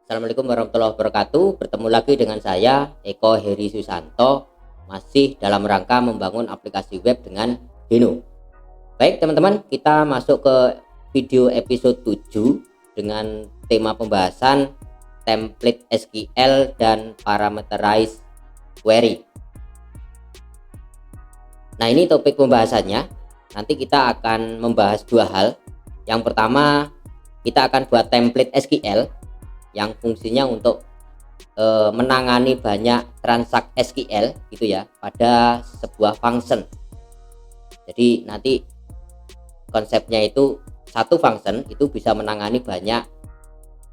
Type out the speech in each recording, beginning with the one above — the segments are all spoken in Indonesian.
Assalamualaikum warahmatullahi wabarakatuh. Bertemu lagi dengan saya Eko Heri Susanto, masih dalam rangka membangun aplikasi web dengan Deno. Baik teman-teman, kita masuk ke video episode 7 dengan tema pembahasan template SQL dan parameterize query. Nah, ini topik pembahasannya. Nanti kita akan membahas dua hal. Yang pertama, kita akan buat template SQL yang fungsinya untuk menangani banyak transaksi SQL gitu ya pada sebuah function. Jadi nanti konsepnya itu satu function itu bisa menangani banyak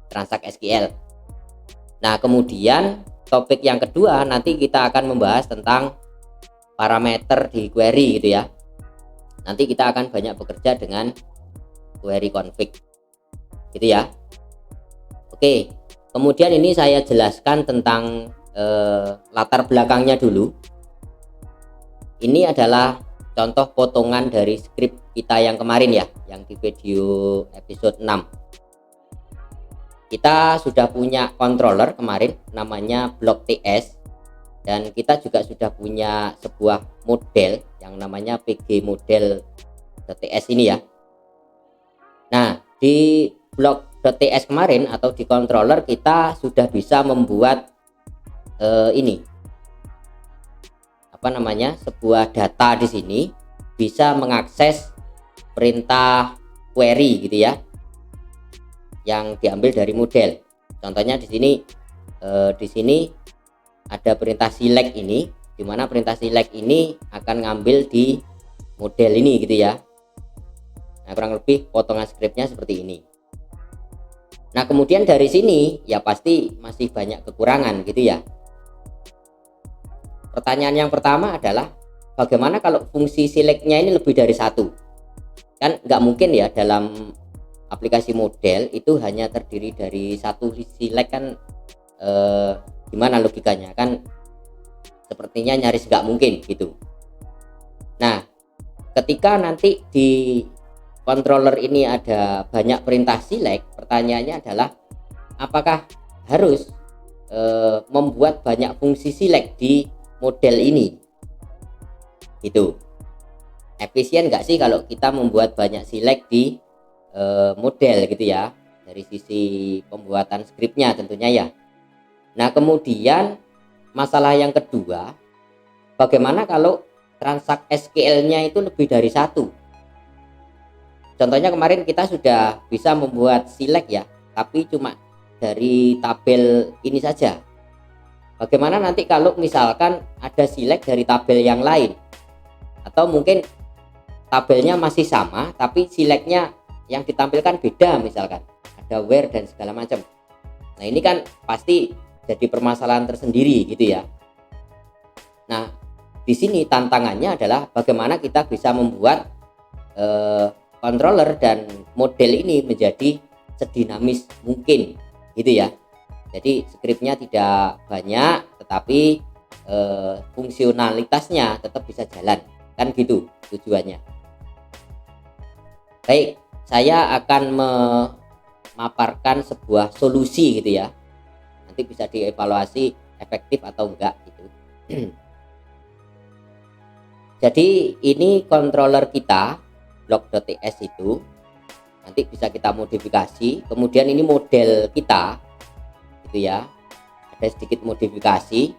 transaksi SQL. Nah, kemudian topik yang kedua nanti kita akan membahas tentang parameter di query gitu ya. Nanti kita akan banyak bekerja dengan query config gitu ya. Oke, kemudian ini saya jelaskan tentang latar belakangnya dulu. Ini adalah contoh potongan dari script kita yang kemarin ya, yang di video episode 6. Kita sudah punya controller kemarin namanya block.ts, dan kita juga sudah punya sebuah model yang namanya pg model.ts ini ya. Nah, di block.ts kemarin atau di controller kita sudah bisa membuat sebuah data di sini, bisa mengakses perintah query gitu ya, yang diambil dari model. Contohnya di sini ada perintah select ini, dimana perintah select ini akan ngambil di model ini gitu ya. Nah, kurang lebih potongan scriptnya seperti ini. Nah, kemudian dari sini ya pasti masih banyak kekurangan gitu ya. Pertanyaan yang pertama adalah bagaimana kalau fungsi selectnya ini lebih dari satu? Kan nggak mungkin ya dalam aplikasi model itu hanya terdiri dari satu select kan, gimana logikanya, kan sepertinya nyaris nggak mungkin gitu. Nah, ketika nanti di controller ini ada banyak perintah select, pertanyaannya adalah apakah harus membuat banyak fungsi select di model ini gitu. Efisien nggak sih kalau kita membuat banyak select di model gitu ya, dari sisi pembuatan skripnya tentunya ya. Nah, kemudian masalah yang kedua, bagaimana kalau transaksi SQL-nya itu lebih dari satu? Contohnya kemarin kita sudah bisa membuat select ya, tapi cuma dari tabel ini saja. Bagaimana nanti kalau misalkan ada select dari tabel yang lain, atau mungkin tabelnya masih sama tapi selectnya yang ditampilkan beda, misalkan ada where dan segala macam. Nah, ini kan pasti jadi permasalahan tersendiri gitu ya. Nah, di sini tantangannya adalah bagaimana kita bisa membuat controller dan model ini menjadi sedinamis mungkin gitu ya. Jadi skripnya tidak banyak tetapi fungsionalitasnya tetap bisa jalan, kan gitu tujuannya. Baik, saya akan memaparkan sebuah solusi gitu ya, nanti bisa dievaluasi efektif atau enggak gitu. Jadi ini controller kita block.ts itu nanti bisa kita modifikasi. Kemudian ini model kita gitu ya, ada sedikit modifikasi.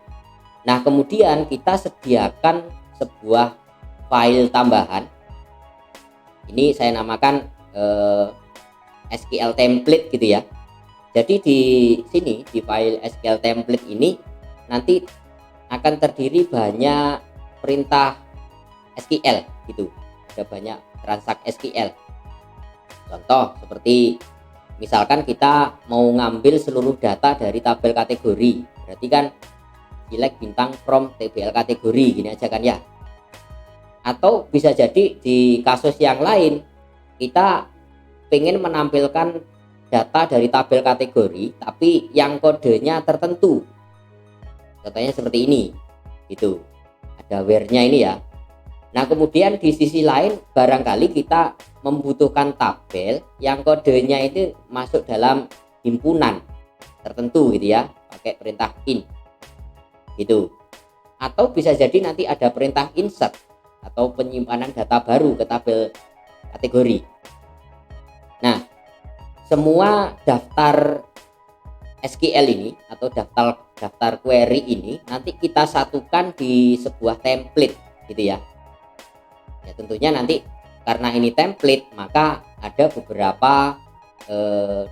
Nah, kemudian kita sediakan sebuah file tambahan, ini saya namakan SQL template gitu ya. Jadi di sini di file SQL template ini nanti akan terdiri banyak perintah SQL gitu, ada banyak transaksi SQL. Contoh seperti misalkan kita mau ngambil seluruh data dari tabel kategori, berarti kan select bintang from TBL kategori gini aja kan ya. Atau bisa jadi di kasus yang lain kita pengen menampilkan data dari tabel kategori tapi yang kodenya tertentu, contohnya seperti ini gitu, ada where-nya ini ya. Nah, kemudian di sisi lain barangkali kita membutuhkan tabel yang kodenya itu masuk dalam himpunan tertentu gitu ya, pakai perintah in gitu. Atau bisa jadi nanti ada perintah insert atau penyimpanan data baru ke tabel kategori. Nah, semua daftar SQL ini atau daftar query ini nanti kita satukan di sebuah template gitu ya. Ya tentunya nanti karena ini template, maka ada beberapa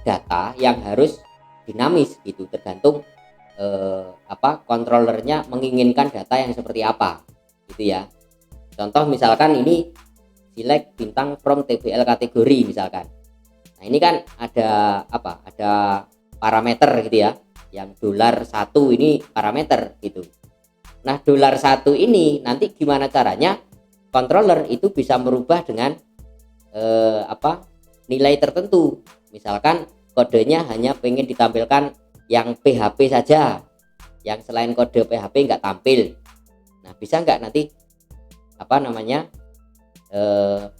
data yang harus dinamis gitu, tergantung controllernya menginginkan data yang seperti apa gitu ya. Contoh misalkan ini select bintang from TBL kategori misalkan. Nah ini kan ada ada parameter gitu ya, yang $1 ini parameter gitu. Nah $1 ini nanti gimana caranya controller itu bisa merubah dengan nilai tertentu. Misalkan kodenya hanya pengen ditampilkan yang PHP saja, yang selain kode PHP nggak tampil. Nah bisa nggak nanti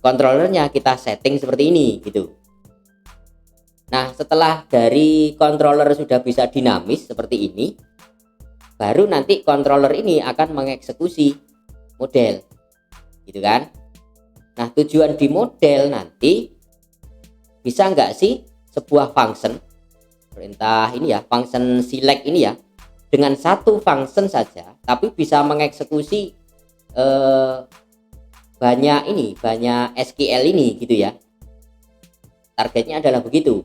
controllernya kita setting seperti ini gitu. Nah setelah dari controller sudah bisa dinamis seperti ini, baru nanti controller ini akan mengeksekusi model gitu kan. Nah tujuan di model nanti bisa nggak sih sebuah function perintah ini ya, function select ini ya, dengan satu function saja tapi bisa mengeksekusi banyak SQL ini gitu ya. Targetnya adalah begitu.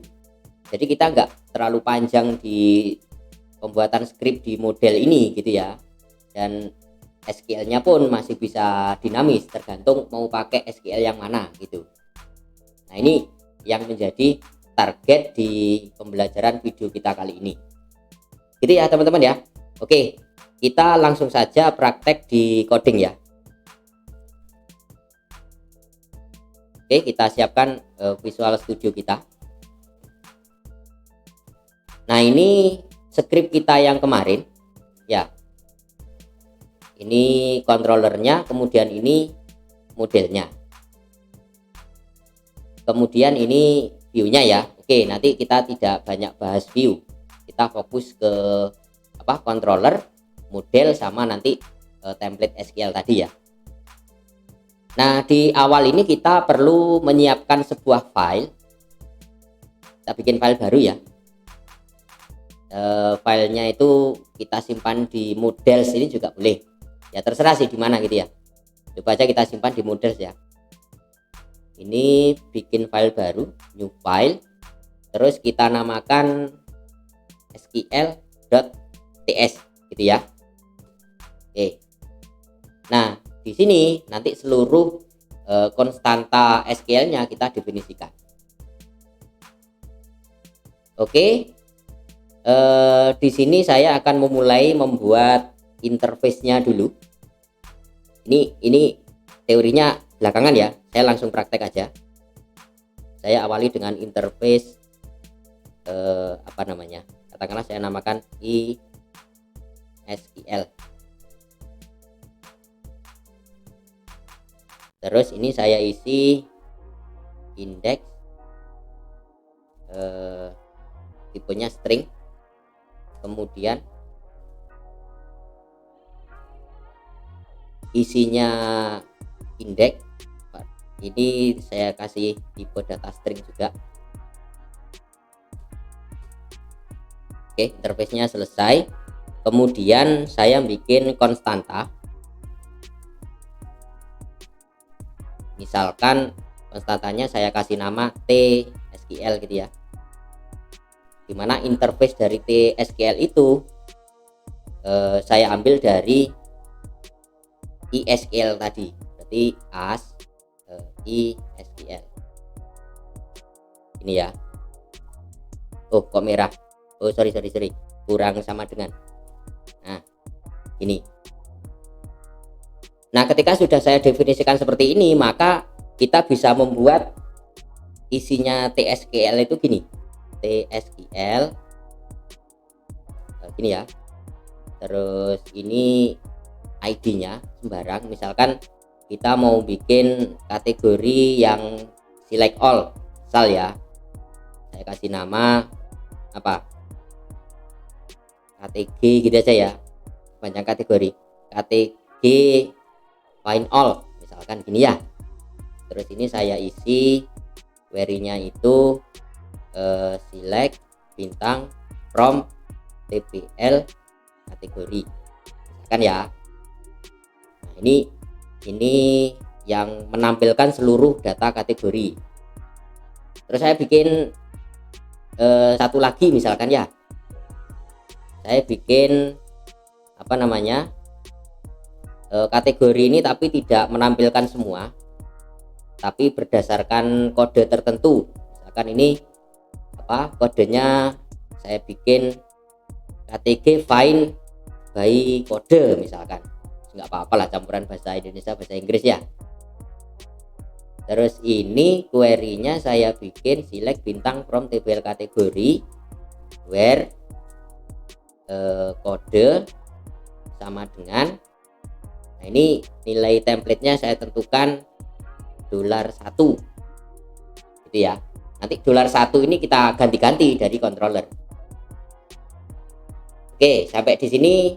Jadi kita nggak terlalu panjang di pembuatan script di model ini gitu ya, dan SQL-nya pun masih bisa dinamis tergantung mau pakai SQL yang mana gitu. Nah ini yang menjadi target di pembelajaran video kita kali ini gitu ya teman-teman ya. Oke, kita langsung saja praktek di coding ya. Oke, kita siapkan Visual Studio kita. Nah ini script kita yang kemarin ya, ini controllernya, kemudian ini modelnya, kemudian ini view-nya ya. Oke, nanti kita tidak banyak bahas view, kita fokus ke controller, model, sama nanti template SQL tadi ya. Nah di awal ini kita perlu menyiapkan sebuah file. Kita bikin file baru ya. Filenya itu kita simpan di models ini juga boleh ya, terserah sih di mana gitu ya. Coba aja kita simpan di models ya. Ini bikin file baru, new file, terus kita namakan sql.ts gitu ya. Oke, nah di sini nanti seluruh konstanta SQL-nya kita definisikan. Oke, di sini saya akan memulai membuat interface-nya dulu. Ini teorinya belakangan ya, saya langsung praktek aja. Saya awali dengan interface katakanlah saya namakan SQL. Terus ini saya isi index, tipenya string, kemudian isinya index. Ini saya kasih tipe data string juga. Oke, interface-nya selesai. Kemudian saya bikin konstanta. Misalkan konstantanya saya kasih nama TSQL gitu ya, dimana interface dari TSQL itu saya ambil dari ISQL tadi, berarti as ISQL ini ya. Oh kok merah, oh sorry kurang sama dengan, nah ini. Nah ketika sudah saya definisikan seperti ini, maka kita bisa membuat isinya TSQL itu gini, TSQL gini ya, terus ini ID-nya sembarang. Misalkan kita mau bikin kategori yang select all, misal ya, saya kasih nama KTG gitu aja ya, banyak kategori. KTG find all misalkan gini ya. Terus ini saya isi query-nya itu select bintang from TPL kategori misalkan ya. Nah, ini yang menampilkan seluruh data kategori. Terus saya bikin satu lagi misalkan ya, saya bikin apa namanya kategori ini tapi tidak menampilkan semua, tapi berdasarkan kode tertentu. Misalkan ini kodenya saya bikin KTG find by kode misalkan, nggak apa-apa lah campuran bahasa Indonesia bahasa Inggris ya. Terus ini query-nya saya bikin select bintang from TPL kategori where kode sama dengan, nah ini nilai template-nya saya tentukan $1 gitu ya. Nanti $1 ini kita ganti-ganti dari controller. Oke, sampai di sini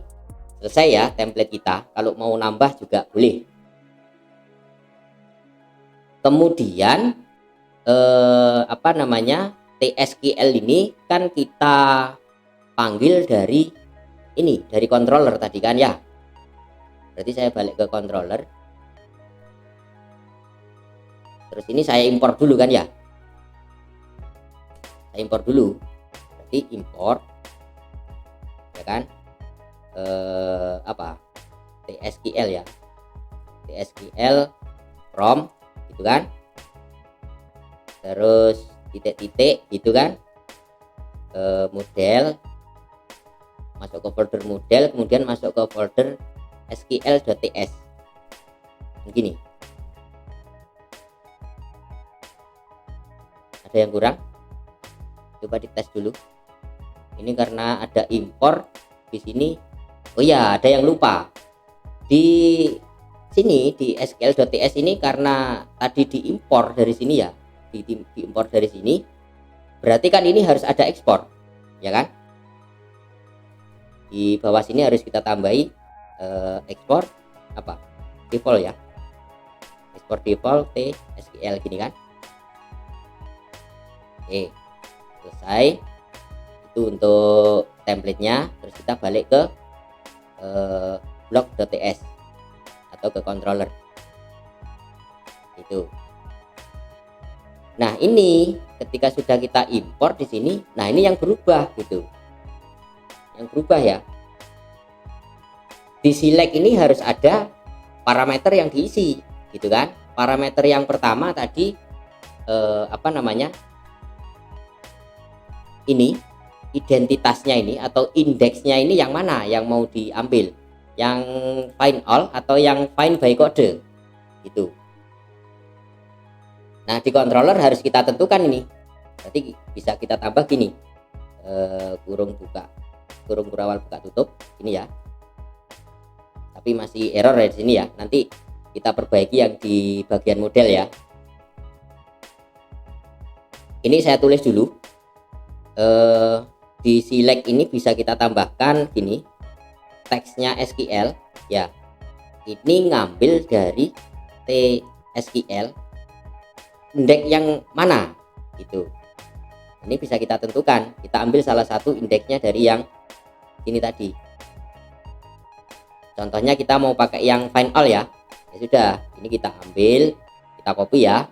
selesai ya template kita. Kalau mau nambah juga boleh. Kemudian TSQL ini kan kita panggil dari ini, dari controller tadi kan ya. Berarti saya balik ke controller. Terus ini saya import dulu kan ya. Saya import dulu. Berarti import ya kan. TSQL ya. TSQL from gitu kan. Terus titik-titik gitu kan. Model, masuk ke folder model, kemudian masuk ke folder sql.ts begini. Ada yang kurang? Coba dites dulu. Ini karena ada impor di sini. Oh ya, ada yang lupa. Di sini di sql.ts ini karena tadi diimpor dari sini ya, diimpor dari sini. Berarti kan ini harus ada ekspor, ya kan? Di bawah sini harus kita tambahi ekspor default ya, ekspor default TSQL gini kan. Oke, selesai. Itu untuk template-nya. Terus kita balik ke blog.ts atau ke controller itu. Nah, ini ketika sudah kita import di sini, nah ini yang berubah gitu. Yang berubah ya. Di select ini harus ada parameter yang diisi, gitu kan? Parameter yang pertama tadi ini identitasnya ini atau indeksnya ini yang mana yang mau diambil? Yang find all atau yang find by kode? Gitu. Nah, di controller harus kita tentukan ini. Berarti bisa kita tambah gini. Kurung kurawal buka tutup ini ya. Tapi masih error ya di sini ya. Nanti kita perbaiki yang di bagian model ya. Ini saya tulis dulu. Di select ini bisa kita tambahkan gini. Teksnya SQL ya. Ini ngambil dari TSQL. Indeks yang mana gitu. Ini bisa kita tentukan. Kita ambil salah satu indeksnya dari yang ini tadi. Contohnya kita mau pakai yang find all ya. Ya sudah, ini kita ambil, kita copy ya.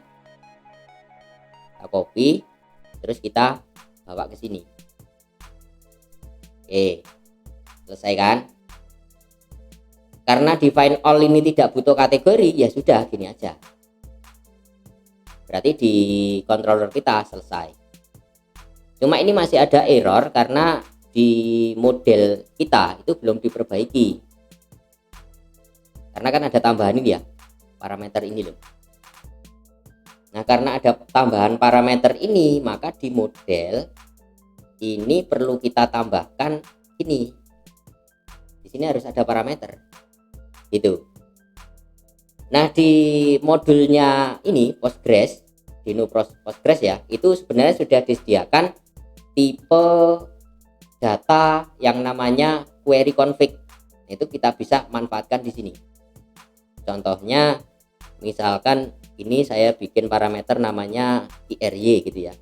Kita copy, terus kita bawa ke sini. Oke, selesai kan? Karena di find all ini tidak butuh kategori, ya sudah gini aja. Berarti di controller kita selesai. Cuma ini masih ada error karena di model kita itu belum diperbaiki. Karena kan ada tambahan ini ya, parameter ini loh. Nah, karena ada tambahan parameter ini, maka di model ini perlu kita tambahkan ini. Di sini harus ada parameter. Gitu. Nah, di modulnya ini Postgres, Dino Postgres ya, itu sebenarnya sudah disediakan tipe data yang namanya query config. Itu kita bisa manfaatkan di sini. Contohnya misalkan ini saya bikin parameter namanya QRY gitu ya.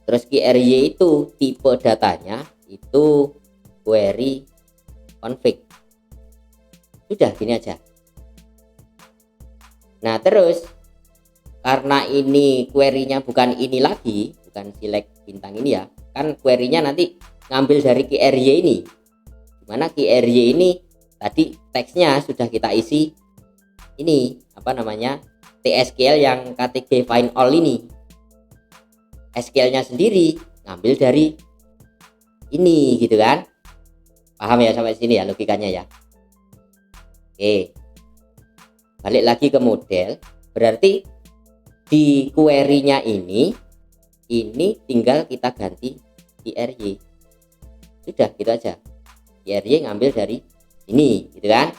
Terus QRY itu tipe datanya itu query config. Sudah gini aja. Nah, terus karena ini query-nya bukan ini lagi, bukan select bintang ini ya. Kan query-nya nanti ngambil dari QRY ini. Dimana QRY ini tadi teksnya sudah kita isi ini apa namanya TSQL yang KTG find all ini. SQL-nya sendiri ngambil dari ini gitu kan. Paham ya sampai sini ya logikanya ya. Oke, balik lagi ke model. Berarti di query-nya ini tinggal kita ganti QRY. Sudah gitu aja. QRY ngambil dari ini gitu kan.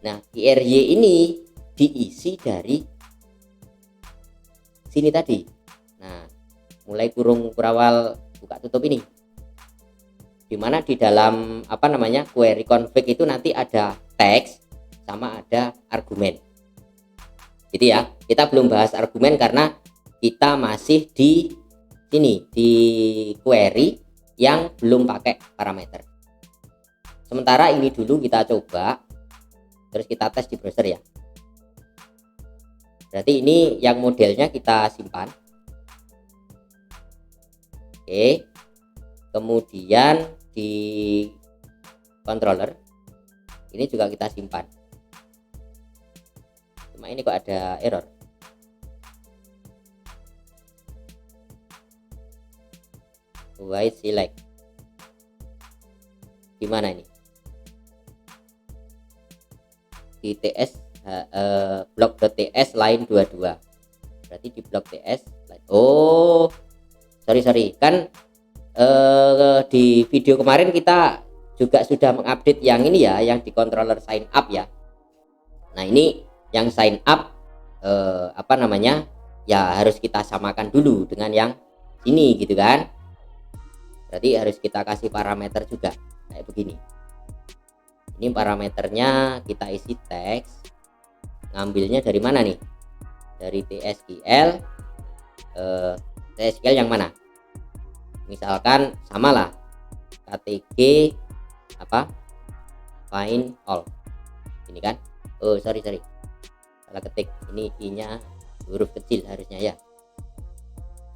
Nah, QRY ini diisi dari sini tadi. Nah, mulai kurung kurawal buka tutup ini. Dimana di dalam apa namanya query config itu nanti ada teks sama ada argumen. Gitu ya. Kita belum bahas argumen karena kita masih di sini di query yang belum pakai parameter. Sementara ini dulu kita coba, terus kita tes di browser ya. Berarti ini yang modelnya kita simpan. Oke. Kemudian di controller ini juga kita simpan. Cuma ini kok ada error. White select. Gimana ini? Di TS blok.ts line 22. Berarti di blok TS line. Oh, sorry. Kan di video kemarin kita juga sudah mengupdate yang ini ya, yang di controller sign up ya. Nah, ini yang sign up apa namanya ya harus kita samakan dulu dengan yang ini gitu kan. Berarti harus kita kasih parameter juga kayak begini. Ini parameternya kita isi teks, ngambilnya dari mana nih? Dari TSQL. TSQL yang mana? Misalkan samalah KTG apa find all ini kan. Oh sorry salah ketik, ini i nya huruf kecil harusnya ya.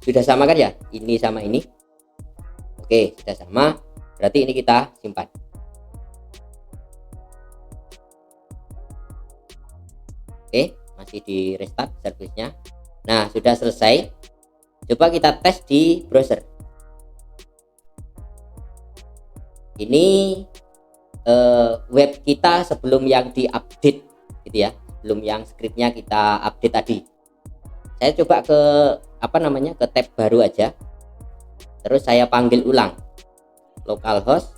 Sudah sama kan ya ini sama ini? Oke, sudah sama, berarti ini kita simpan. Oke, masih di restart servisnya. Nah, sudah selesai. Coba kita tes di browser. Ini web kita sebelum yang diupdate gitu ya, sebelum yang scriptnya kita update tadi. Saya coba ke apa namanya ke tab baru aja, terus saya panggil ulang localhost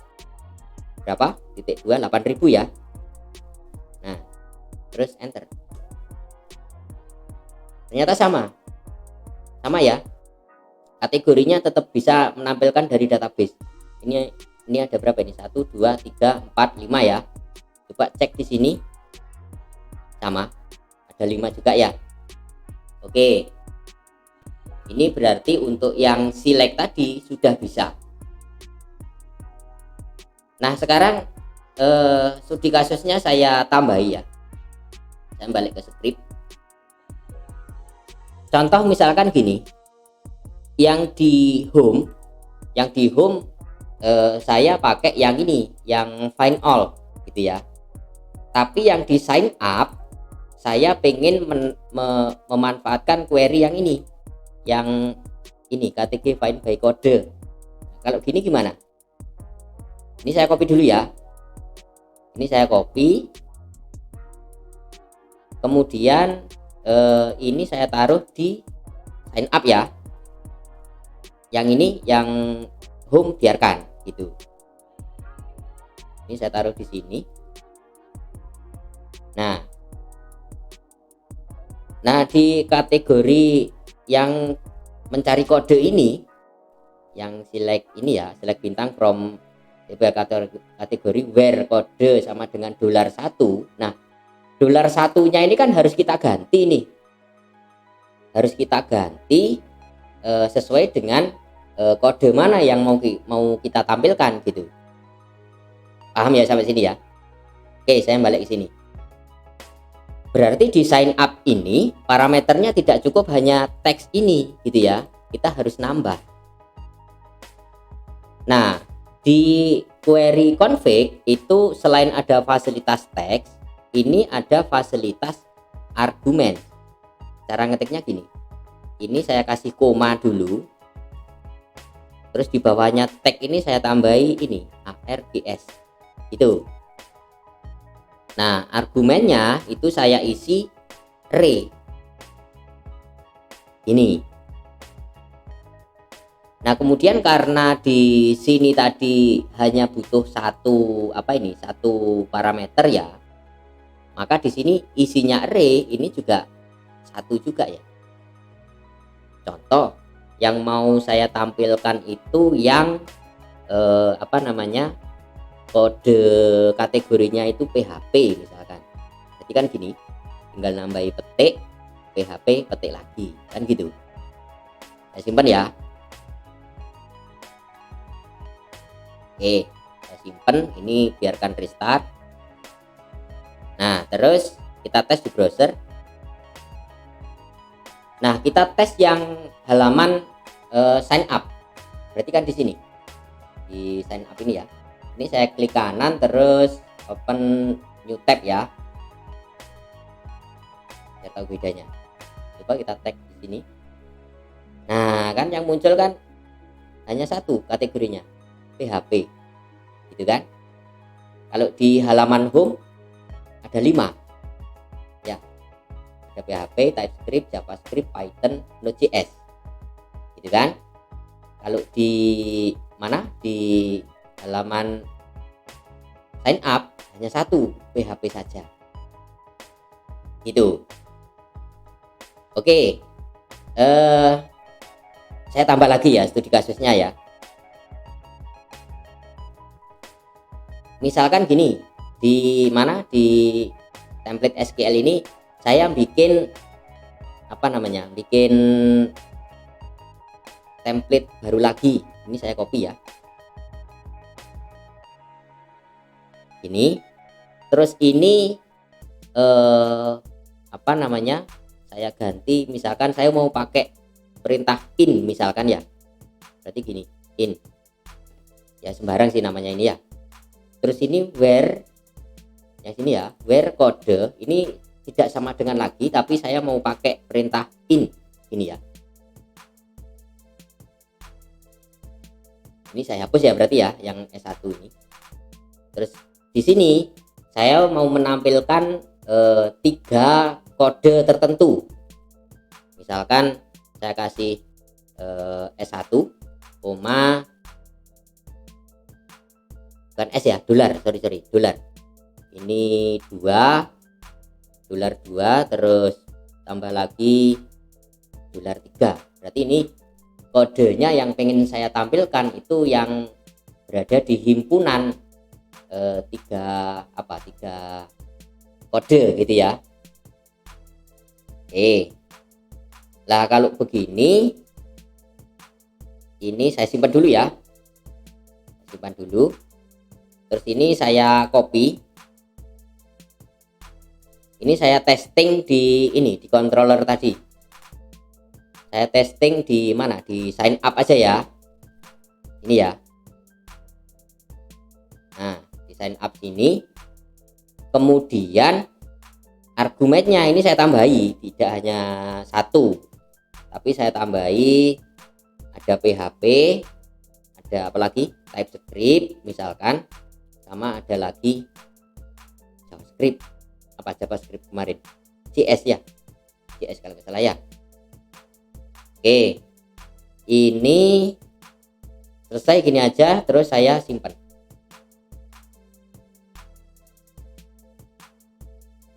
berapa titik 2 8000 ya. Nah, terus enter. Ternyata sama ya, kategorinya tetap bisa menampilkan dari database. Ini ada berapa ini? 1 2 3 4 5 ya. Coba cek di sini. Sama. Ada 5 juga ya. Oke. Ini berarti untuk yang select tadi sudah bisa. Nah, sekarang studi kasusnya saya tambahi ya. Saya balik ke script. Contoh misalkan gini. Yang di home saya pakai yang ini, yang find all gitu ya. Tapi yang di sign up saya pengen memanfaatkan query yang ini, KTG find by code. Kalau gini gimana? Ini saya copy dulu ya. Ini saya copy. Kemudian ini saya taruh di sign up ya. Yang ini yang home biarkan gitu. Ini saya taruh di sini. Nah, di kategori yang mencari kode ini yang select ini ya, select bintang from kategori where kode sama dengan $1. Nah, $1-nya ini kan harus kita ganti nih. Harus kita ganti sesuai dengan kode mana yang mau kita tampilkan gitu. Paham ya sampai sini ya? Oke, saya balik ke sini. Berarti di sign up ini parameternya tidak cukup hanya teks ini gitu ya. Kita harus nambah. Nah, di query config itu selain ada fasilitas teks, ini ada fasilitas argumen. Cara ngetiknya gini. Ini saya kasih koma dulu. Terus di bawahnya tag ini saya tambahi ini args. Gitu. Nah, argumennya itu saya isi array. Ini. Nah, kemudian karena di sini tadi hanya butuh satu parameter ya. Maka di sini isinya array ini juga satu juga ya. Contoh yang mau saya tampilkan itu yang kode kategorinya itu PHP misalkan. Jadi kan gini, tinggal nambahi petik PHP petik lagi kan gitu. Saya simpan ya. Oke, saya simpan, ini biarkan restart. Nah, terus kita tes di browser. Nah, kita tes yang halaman sign up. Berarti kan di sini. Di sign up ini ya. Ini saya klik kanan terus open new tab ya. Saya tahu bedanya. Coba kita tag di sini. Nah, kan yang muncul kan hanya satu kategorinya, PHP. Gitu kan? Kalau di halaman home ada 5. Ya. Ada PHP, TypeScript, JavaScript, Python, Node.js. Gitu kan? Kalau di mana? Di halaman sign up hanya satu, PHP saja. Gitu. Oke. Saya tambah lagi ya studi kasusnya ya. Misalkan gini, di mana di template SQL ini saya bikin bikin template baru lagi. Ini saya copy ya. Ini terus ini saya ganti, misalkan saya mau pakai perintah in misalkan ya. Berarti gini, in. Ya sembarang sih namanya ini ya. Terus ini where, yang sini ya, where kode ini tidak sama dengan lagi, tapi saya mau pakai perintah in ini ya. Ini saya hapus ya berarti ya yang S1 ini. Terus di sini saya mau menampilkan 3 kode tertentu. Misalkan saya kasih S1, bukan S ya, dolar. Ini 2, terus tambah lagi $3. Berarti ini kodenya yang pengen saya tampilkan itu yang berada di himpunan 3 kode gitu ya. Oke. Lah kalau begini, ini saya simpan dulu ya. Simpan dulu. Terus ini saya copy. Ini saya testing di controller tadi. Saya testing di mana? Di sign up aja ya. Ini ya. Nah, di sign up sini. Kemudian argumennya ini saya tambahi, tidak hanya satu, tapi saya tambahi ada PHP, ada apalagi TypeScript misalkan, sama ada lagi JavaScript kemarin, JS ya, JS kalau nggak salah ya. Oke, ini selesai gini aja, terus saya simpan.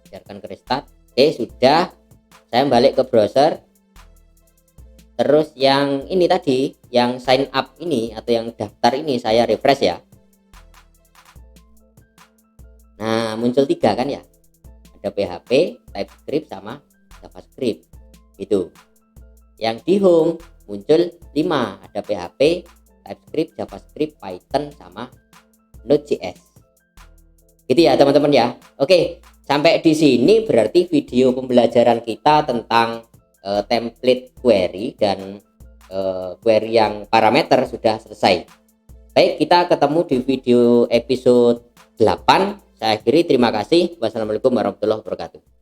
Biarkan ke restart. Oke, sudah. Saya balik ke browser. Terus yang ini tadi, yang sign up ini atau yang daftar ini saya refresh ya. Nah, muncul 3 kan ya. Ada PHP, TypeScript sama JavaScript. Gitu. Yang di home muncul 5, ada PHP, TypeScript, JavaScript, Python sama Node.js. Gitu ya, teman-teman ya. Oke, sampai di sini berarti video pembelajaran kita tentang template query dan query yang parameter sudah selesai. Baik, kita ketemu di video episode 8. Saya akhiri, terima kasih. Wassalamualaikum warahmatullahi wabarakatuh.